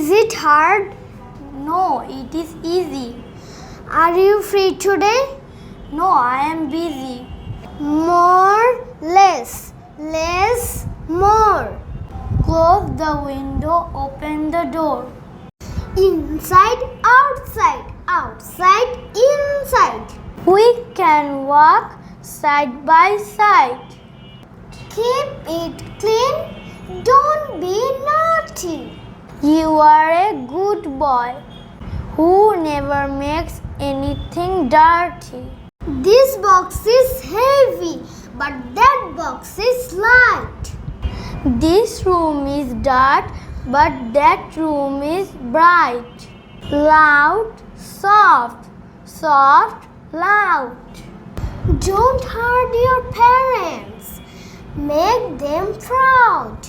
Is it hard? No, it is easy. Are you free today? No, I am busy. More, less, less, more. Close the window, open the door. Inside, outside, outside, inside. We can walk side by side. Keep it clean. Don't be naughty. You are a good boy who never makes anything dirty. This box is heavy, but that box is light. This room is dark, but that room is bright. Loud, soft, soft, loud. Don't hurt your parents. Make them proud.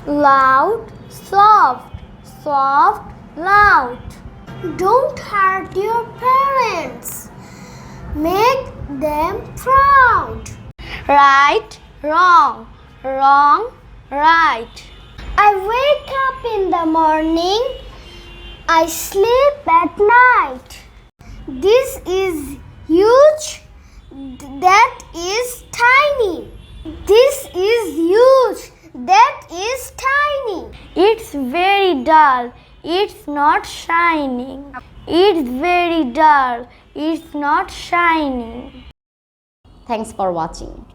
Loud, soft, soft, loud. Don't hurt your parents. Make them proud. Right, wrong, wrong, right. I wake up in the morning. I sleep at night. This is huge. That is tiny. This is huge. That is tiny. It's very dull. It's not shining. It's very dull. It's not shining. Thanks for watching.